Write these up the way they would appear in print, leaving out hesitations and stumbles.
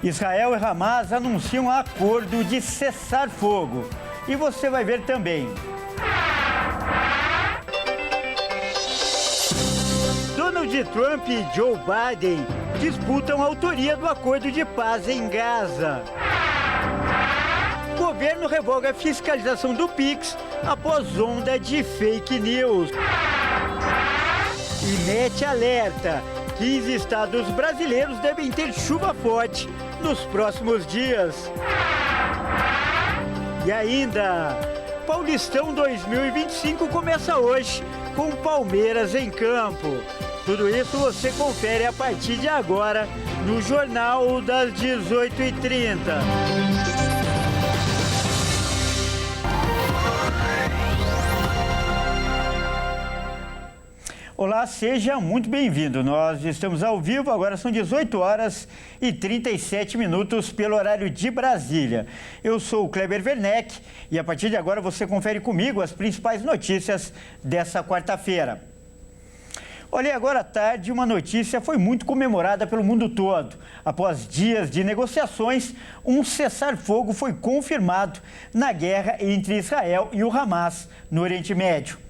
Israel e Hamas anunciam um acordo de cessar fogo. E você vai ver também. Donald Trump e Joe Biden disputam a autoria do acordo de paz em Gaza. Governo revoga a fiscalização do Pix após onda de fake news. E mete alerta: 15 estados brasileiros devem ter chuva forte nos próximos dias. E ainda, Paulistão 2025 começa hoje, com Palmeiras em campo. Tudo isso você confere a partir de agora no Jornal das 18h30. Olá, seja muito bem-vindo. Nós estamos ao vivo, agora são 18 horas e 37 minutos pelo horário de Brasília. Eu sou o Kleber Werneck e a partir de agora você confere comigo as principais notícias dessa quarta-feira. Olha, agora à tarde, uma notícia foi muito comemorada pelo mundo todo. Após dias de negociações, um cessar-fogo foi confirmado na guerra entre Israel e o Hamas no Oriente Médio.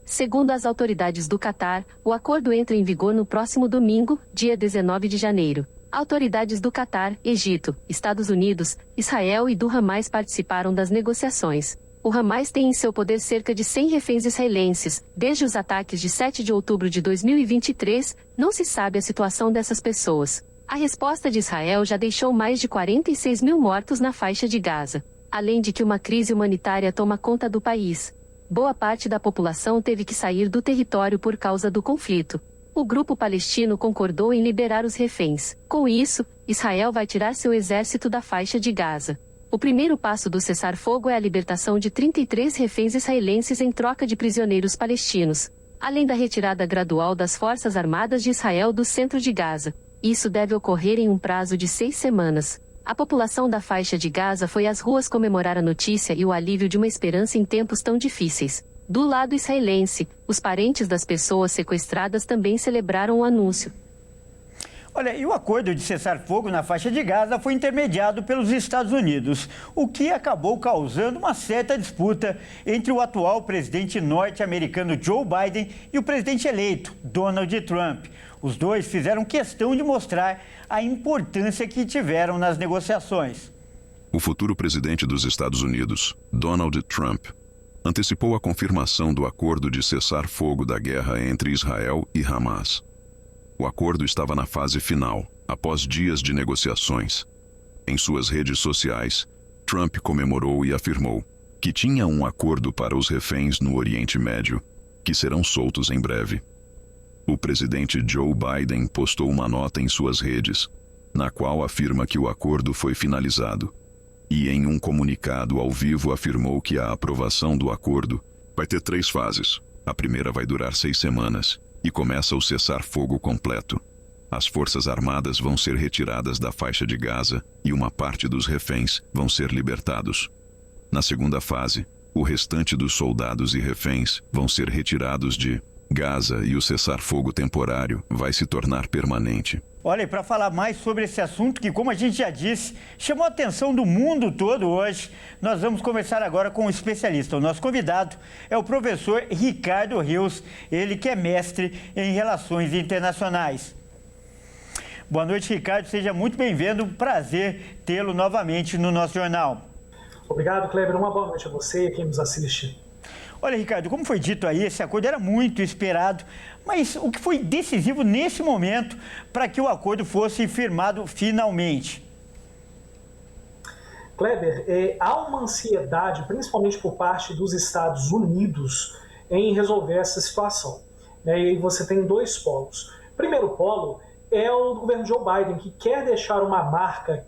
Segundo as autoridades do Catar, o acordo entra em vigor no próximo domingo, dia 19 de janeiro. Autoridades do Catar, Egito, Estados Unidos, Israel e do Hamas participaram das negociações. O Hamas tem em seu poder cerca de 100 reféns israelenses. Desde os ataques de 7 de outubro de 2023, não se sabe a situação dessas pessoas. A resposta de Israel já deixou mais de 46 mil mortos na faixa de Gaza. Além de que uma crise humanitária toma conta do país. Boa parte da população teve que sair do território por causa do conflito. O grupo palestino concordou em liberar os reféns. Com isso, Israel vai tirar seu exército da faixa de Gaza. O primeiro passo do cessar-fogo é a libertação de 33 reféns israelenses em troca de prisioneiros palestinos, além da retirada gradual das Forças Armadas de Israel do centro de Gaza. Isso deve ocorrer em um prazo de 6 semanas. A população da faixa de Gaza foi às ruas comemorar a notícia e o alívio de uma esperança em tempos tão difíceis. Do lado israelense, os parentes das pessoas sequestradas também celebraram o anúncio. Olha, e o acordo de cessar-fogo na faixa de Gaza foi intermediado pelos Estados Unidos, o que acabou causando uma certa disputa entre o atual presidente norte-americano Joe Biden e o presidente eleito, Donald Trump. Os dois fizeram questão de mostrar a importância que tiveram nas negociações. O futuro presidente dos Estados Unidos, Donald Trump, antecipou a confirmação do acordo de cessar-fogo da guerra entre Israel e Hamas. O acordo estava na fase final, após dias de negociações. Em suas redes sociais, Trump comemorou e afirmou que tinha um acordo para os reféns no Oriente Médio, que serão soltos em breve. O presidente Joe Biden postou uma nota em suas redes, na qual afirma que o acordo foi finalizado. E em um comunicado ao vivo afirmou que a aprovação do acordo vai ter 3 fases. A primeira vai durar 6 semanas e começa o cessar-fogo completo. As Forças Armadas vão ser retiradas da faixa de Gaza e uma parte dos reféns vão ser libertados. Na segunda fase, o restante dos soldados e reféns vão ser retirados de Gaza e o cessar-fogo temporário vai se tornar permanente. Olha, e para falar mais sobre esse assunto, que como a gente já disse, chamou a atenção do mundo todo hoje, nós vamos conversar agora com um especialista. O nosso convidado é o professor Ricardo Rios, ele que é mestre em Relações Internacionais. Boa noite, Ricardo, seja muito bem-vindo, prazer tê-lo novamente no nosso jornal. Obrigado, Kleber, uma boa noite a você e a quem nos assiste. Olha, Ricardo, como foi dito aí, esse acordo era muito esperado, mas o que foi decisivo nesse momento para que o acordo fosse firmado finalmente? Kleber, há uma ansiedade, principalmente por parte dos Estados Unidos, em resolver essa situação. E aí você tem 2 polos. O primeiro polo é o do governo Joe Biden, que quer deixar uma marca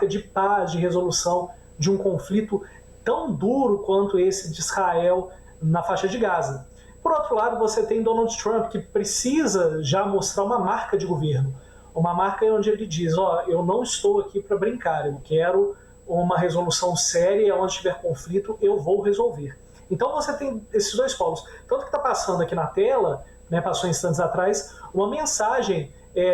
de paz, de resolução de um conflito tão duro quanto esse de Israel na faixa de Gaza. Por outro lado, você tem Donald Trump, que precisa já mostrar uma marca de governo. Uma marca onde ele diz, eu não estou aqui para brincar, eu quero uma resolução séria, onde tiver conflito, eu vou resolver. Então você tem esses 2 polos. Tanto que está passando aqui na tela, passou instantes atrás, uma mensagem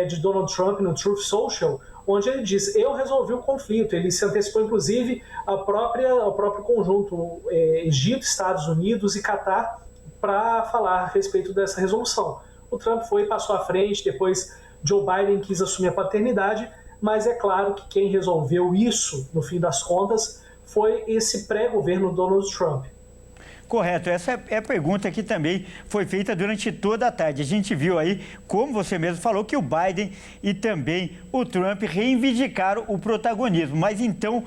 de Donald Trump no Truth Social, onde ele diz: eu resolvi o conflito. Ele se antecipou, inclusive, ao próprio conjunto Egito, Estados Unidos e Catar, para falar a respeito dessa resolução. O Trump foi e passou à frente, depois Joe Biden quis assumir a paternidade, mas é claro que quem resolveu isso, no fim das contas, foi esse pré-governo Donald Trump. Correto, essa é a pergunta que também foi feita durante toda a tarde. A gente viu aí, como você mesmo falou, que o Biden e também o Trump reivindicaram o protagonismo. Mas então,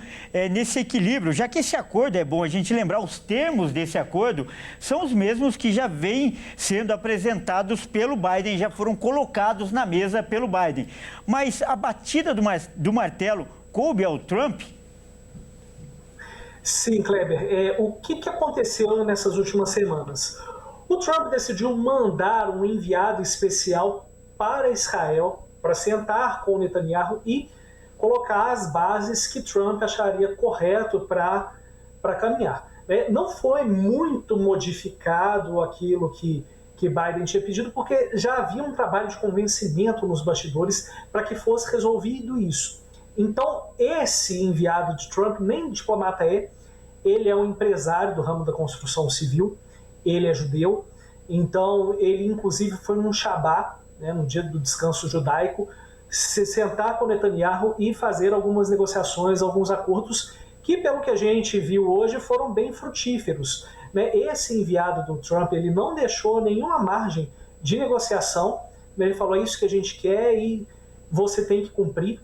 nesse equilíbrio, já que esse acordo é bom a gente lembrar, os termos desse acordo são os mesmos que já vêm sendo apresentados pelo Biden, já foram colocados na mesa pelo Biden. Mas a batida do martelo coube ao Trump? Sim, Kleber. O que aconteceu nessas últimas semanas? O Trump decidiu mandar um enviado especial para Israel para sentar com o Netanyahu e colocar as bases que Trump acharia correto para caminhar. Não foi muito modificado aquilo que Biden tinha pedido, porque já havia um trabalho de convencimento nos bastidores para que fosse resolvido isso. Então, esse enviado de Trump, nem diplomata ele é um empresário do ramo da construção civil, ele é judeu, então ele inclusive foi num Shabat, no dia do descanso judaico, se sentar com Netanyahu e fazer algumas negociações, alguns acordos que, pelo que a gente viu hoje, foram bem frutíferos. Esse enviado do Trump, ele não deixou nenhuma margem de negociação, ele falou: é isso que a gente quer e você tem que cumprir.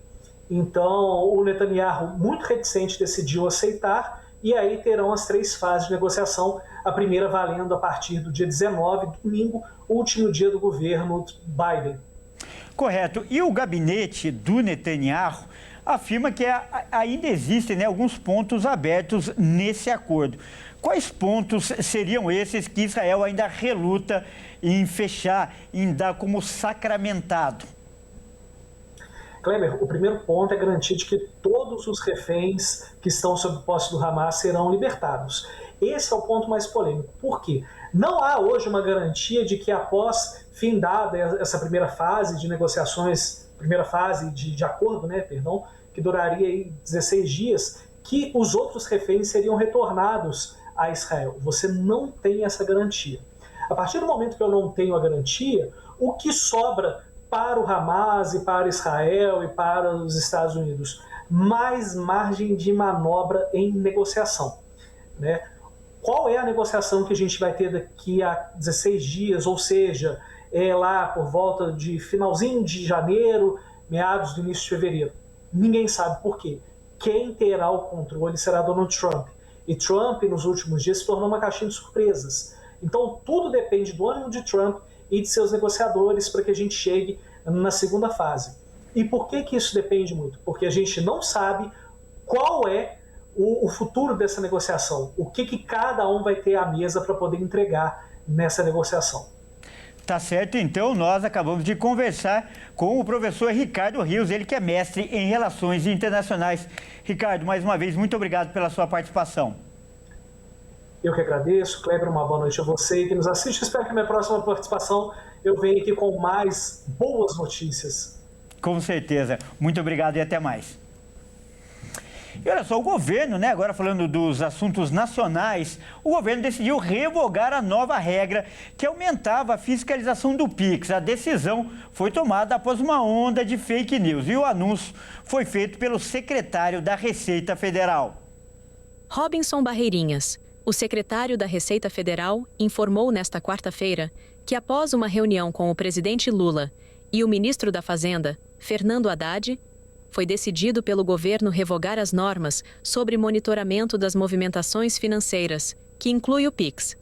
Então, o Netanyahu, muito reticente, decidiu aceitar, e aí terão as 3 fases de negociação, a primeira valendo a partir do dia 19, domingo, último dia do governo Biden. Correto. E o gabinete do Netanyahu afirma que ainda existem alguns pontos abertos nesse acordo. Quais pontos seriam esses que Israel ainda reluta em fechar, em dar como sacramentado? Kleber, o primeiro ponto é garantir de que todos os reféns que estão sob posse do Hamas serão libertados. Esse é o ponto mais polêmico. Por quê? Não há hoje uma garantia de que, após findada essa primeira fase de negociações, primeira fase de acordo, que duraria aí 16 dias, que os outros reféns seriam retornados a Israel. Você não tem essa garantia. A partir do momento que eu não tenho a garantia, o que sobra para o Hamas e para Israel e para os Estados Unidos? Mais margem de manobra em negociação. Qual é a negociação que a gente vai ter daqui a 16 dias, ou seja, lá por volta de finalzinho de janeiro, meados do início de fevereiro? Ninguém sabe por quê. Quem terá o controle será Donald Trump. E Trump, nos últimos dias, se tornou uma caixinha de surpresas. Então, tudo depende do ânimo de Trump e de seus negociadores para que a gente chegue na segunda fase. E por que isso depende muito? Porque a gente não sabe qual é o futuro dessa negociação, o que cada um vai ter à mesa para poder entregar nessa negociação. Tá certo, então nós acabamos de conversar com o professor Ricardo Rios, ele que é mestre em Relações Internacionais. Ricardo, mais uma vez, muito obrigado pela sua participação. Eu que agradeço. Kleber, uma boa noite a você que nos assiste. Espero que na minha próxima participação eu venha aqui com mais boas notícias. Com certeza. Muito obrigado e até mais. E olha só, o governo, agora falando dos assuntos nacionais, o governo decidiu revogar a nova regra que aumentava a fiscalização do Pix. A decisão foi tomada após uma onda de fake news e o anúncio foi feito pelo secretário da Receita Federal. Robinson Barreirinhas, o secretário da Receita Federal, informou nesta quarta-feira que, após uma reunião com o presidente Lula e o ministro da Fazenda, Fernando Haddad, foi decidido pelo governo revogar as normas sobre monitoramento das movimentações financeiras, que inclui o Pix.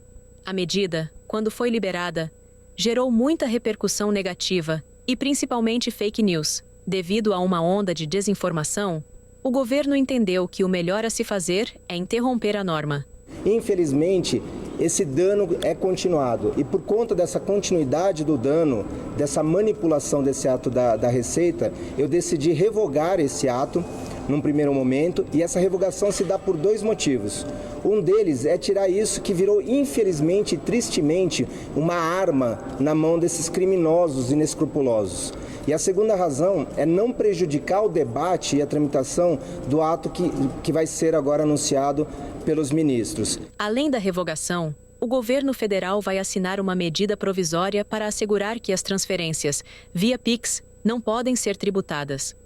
A medida, quando foi liberada, gerou muita repercussão negativa e principalmente fake news. Devido a uma onda de desinformação, o governo entendeu que o melhor a se fazer é interromper a norma. Infelizmente, esse dano é continuado e por conta dessa continuidade do dano, dessa manipulação desse ato da Receita, eu decidi revogar esse ato num primeiro momento e essa revogação se dá por 2 motivos. Um deles é tirar isso que virou, infelizmente e tristemente, uma arma na mão desses criminosos inescrupulosos. E a segunda razão é não prejudicar o debate e a tramitação do ato que vai ser agora anunciado pelos ministros. Além da revogação, o governo federal vai assinar uma medida provisória para assegurar que as transferências via Pix não podem ser tributadas.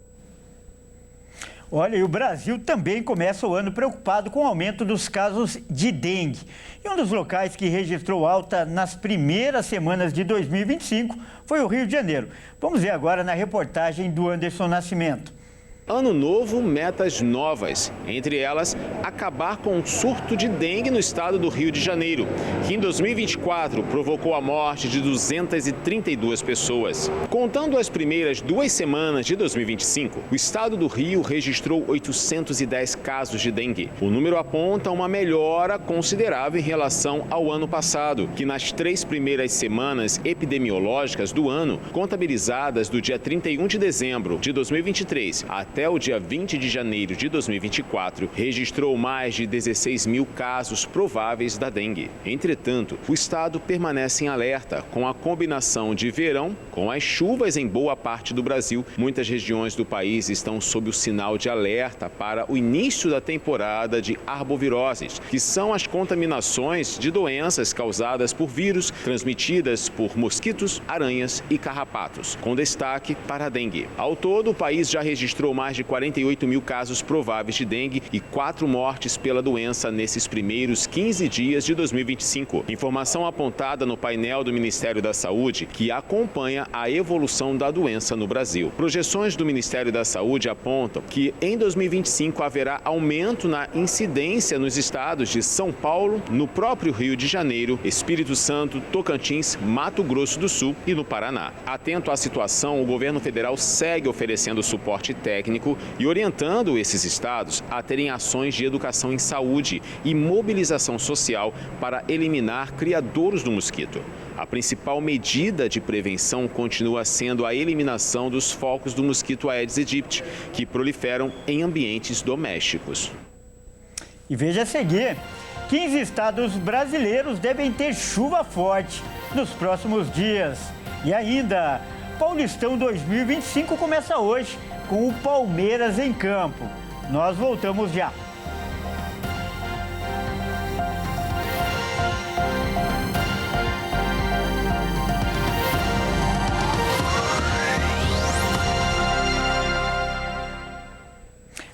Olha, e o Brasil também começa o ano preocupado com o aumento dos casos de dengue. E um dos locais que registrou alta nas primeiras semanas de 2025 foi o Rio de Janeiro. Vamos ver agora na reportagem do Anderson Nascimento. Ano novo, metas novas. Entre elas, acabar com um surto de dengue no estado do Rio de Janeiro, que em 2024 provocou a morte de 232 pessoas. Contando as primeiras 2 semanas de 2025, o estado do Rio registrou 810 casos de dengue. O número aponta uma melhora considerável em relação ao ano passado, que nas 3 primeiras semanas epidemiológicas do ano, contabilizadas do dia 31 de dezembro de 2023 até o dia 20 de janeiro de 2024, registrou mais de 16 mil casos prováveis da dengue. Entretanto, o estado permanece em alerta com a combinação de verão com as chuvas em boa parte do Brasil. Muitas regiões do país estão sob o sinal de alerta para o início da temporada de arboviroses, que são as contaminações de doenças causadas por vírus transmitidas por mosquitos, aranhas e carrapatos, com destaque para a dengue. Ao todo, o país já registrou mais de 48 mil casos prováveis de dengue e 4 mortes pela doença nesses primeiros 15 dias de 2025. Informação apontada no painel do Ministério da Saúde, que acompanha a evolução da doença no Brasil. Projeções do Ministério da Saúde apontam que em 2025 haverá aumento na incidência nos estados de São Paulo, no próprio Rio de Janeiro, Espírito Santo, Tocantins, Mato Grosso do Sul e no Paraná. Atento à situação, o governo federal segue oferecendo suporte técnico e orientando esses estados a terem ações de educação em saúde e mobilização social para eliminar criadouros do mosquito. A principal medida de prevenção continua sendo a eliminação dos focos do mosquito Aedes aegypti, que proliferam em ambientes domésticos. E veja a seguir, 15 estados brasileiros devem ter chuva forte nos próximos dias. E ainda, Paulistão 2025 começa hoje com o Palmeiras em campo. Nós voltamos já.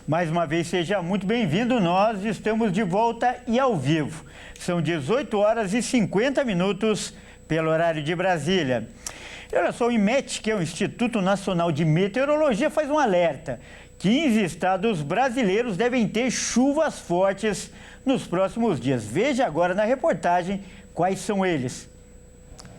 Mais uma vez, seja muito bem-vindo. Nós estamos de volta e ao vivo. São 18 horas e 50 minutos pelo horário de Brasília. E olha só, o IMET, que é o Instituto Nacional de Meteorologia, faz um alerta. 15 estados brasileiros devem ter chuvas fortes nos próximos dias. Veja agora na reportagem quais são eles.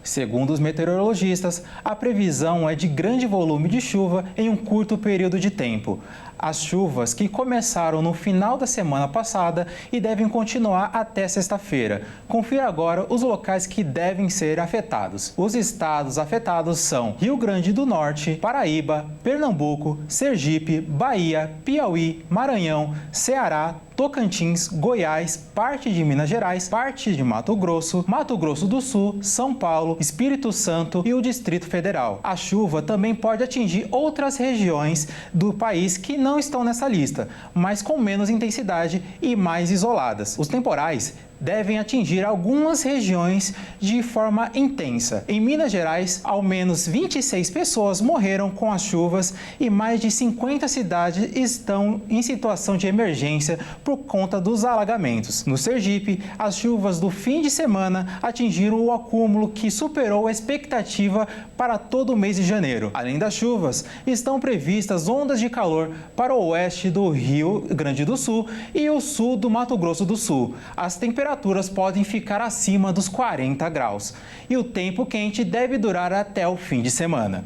Segundo os meteorologistas, a previsão é de grande volume de chuva em um curto período de tempo. As chuvas que começaram no final da semana passada e devem continuar até sexta-feira. Confira agora os locais que devem ser afetados. Os estados afetados são Rio Grande do Norte, Paraíba, Pernambuco, Sergipe, Bahia, Piauí, Maranhão, Ceará, Tocantins, Goiás, parte de Minas Gerais, parte de Mato Grosso do Sul, São Paulo, Espírito Santo e o Distrito Federal. A chuva também pode atingir outras regiões do país que não estão nessa lista, mas com menos intensidade e mais isoladas. Os temporais devem atingir algumas regiões de forma intensa. Em Minas Gerais, ao menos 26 pessoas morreram com as chuvas e mais de 50 cidades estão em situação de emergência por conta dos alagamentos. No Sergipe, as chuvas do fim de semana atingiram o acúmulo que superou a expectativa para todo o mês de janeiro. Além das chuvas, estão previstas ondas de calor para o oeste do Rio Grande do Sul e o sul do Mato Grosso do Sul. As temperaturas podem ficar acima dos 40 graus. E o tempo quente deve durar até o fim de semana.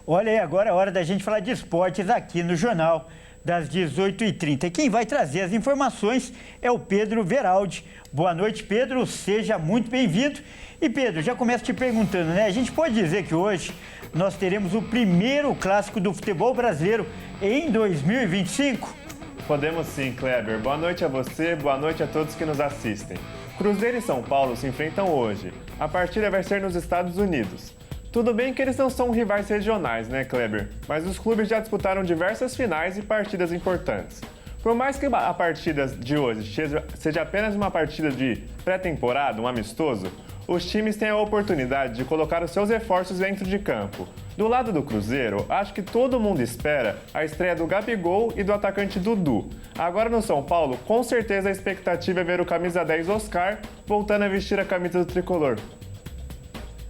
Olha aí, agora é hora da gente falar de esportes aqui no Jornal das 18h30. Quem vai trazer as informações é o Pedro Veraldi. Boa noite, Pedro. Seja muito bem-vindo. E, Pedro, já começo te perguntando, né? A gente pode dizer que hoje nós teremos o primeiro clássico do futebol brasileiro em 2025? Podemos sim, Kleber. Boa noite a você, boa noite a todos que nos assistem. Cruzeiro e São Paulo se enfrentam hoje. A partida vai ser nos Estados Unidos. Tudo bem que eles não são rivais regionais, né, Kleber? Mas os clubes já disputaram diversas finais e partidas importantes. Por mais que a partida de hoje seja apenas uma partida de pré-temporada, um amistoso, os times têm a oportunidade de colocar os seus reforços dentro de campo. Do lado do Cruzeiro, acho que todo mundo espera a estreia do Gabigol e do atacante Dudu. Agora no São Paulo, com certeza a expectativa é ver o camisa 10 Oscar voltando a vestir a camisa do tricolor.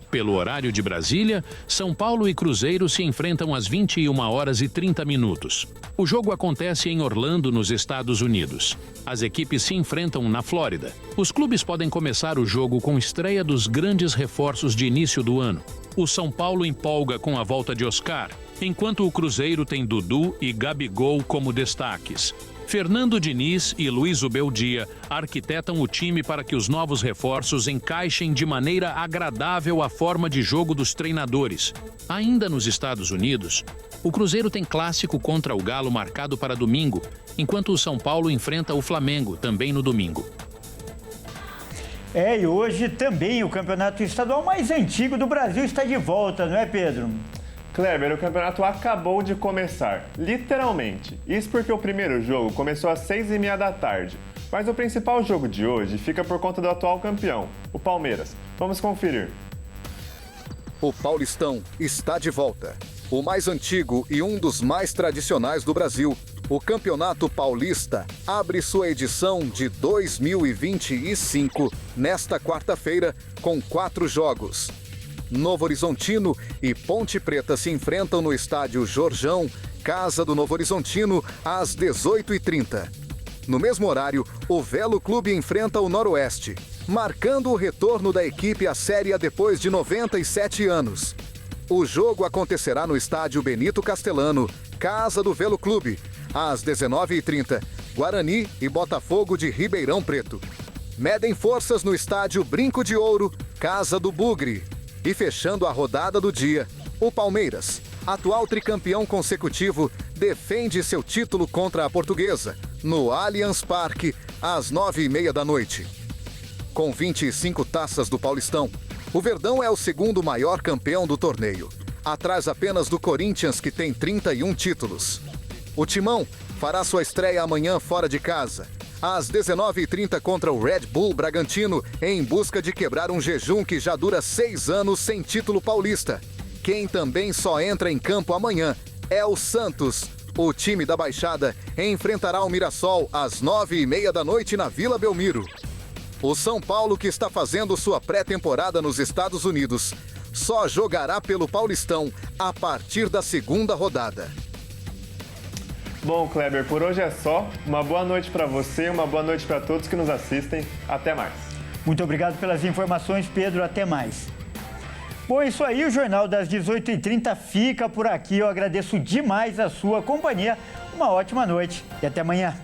Pelo horário de Brasília, São Paulo e Cruzeiro se enfrentam às 21h30. O jogo acontece em Orlando, nos Estados Unidos. As equipes se enfrentam na Flórida. Os clubes podem começar o jogo com estreia dos grandes reforços de início do ano. O São Paulo empolga com a volta de Oscar, enquanto o Cruzeiro tem Dudu e Gabigol como destaques. Fernando Diniz e Luiz Ubeldia arquitetam o time para que os novos reforços encaixem de maneira agradável a forma de jogo dos treinadores. Ainda nos Estados Unidos, o Cruzeiro tem clássico contra o Galo marcado para domingo, enquanto o São Paulo enfrenta o Flamengo também no domingo. E hoje também o campeonato estadual mais antigo do Brasil está de volta, não é, Pedro? Kleber, o campeonato acabou de começar, literalmente. Isso porque o primeiro jogo começou às 6h30 da tarde. Mas o principal jogo de hoje fica por conta do atual campeão, o Palmeiras. Vamos conferir. O Paulistão está de volta. O mais antigo e um dos mais tradicionais do Brasil. O Campeonato Paulista abre sua edição de 2025 nesta quarta-feira com 4 jogos. Novo Horizontino e Ponte Preta se enfrentam no estádio Jorjão, Casa do Novo Horizontino, às 18h30. No mesmo horário, o Velo Clube enfrenta o Noroeste, marcando o retorno da equipe à Série A depois de 97 anos. O jogo acontecerá no estádio Benito Castelano, Casa do Velo Clube, às 19h30, Guarani e Botafogo de Ribeirão Preto. Medem forças no estádio Brinco de Ouro, Casa do Bugre. E fechando a rodada do dia, o Palmeiras, atual tricampeão consecutivo, defende seu título contra a Portuguesa, no Allianz Parque, às 9h30. Com 25 taças do Paulistão, o Verdão é o segundo maior campeão do torneio, atrás apenas do Corinthians, que tem 31 títulos. O Timão fará sua estreia amanhã fora de casa, às 19h30 contra o Red Bull Bragantino, em busca de quebrar um jejum que já dura 6 anos sem título paulista. Quem também só entra em campo amanhã é o Santos. O time da Baixada enfrentará o Mirassol às 9h30 na Vila Belmiro. O São Paulo, que está fazendo sua pré-temporada nos Estados Unidos, só jogará pelo Paulistão a partir da segunda rodada. Bom, Kleber, por hoje é só. Uma boa noite para você, uma boa noite para todos que nos assistem. Até mais. Muito obrigado pelas informações, Pedro. Até mais. Bom, é isso aí. O Jornal das 18h30 fica por aqui. Eu agradeço demais a sua companhia. Uma ótima noite e até amanhã.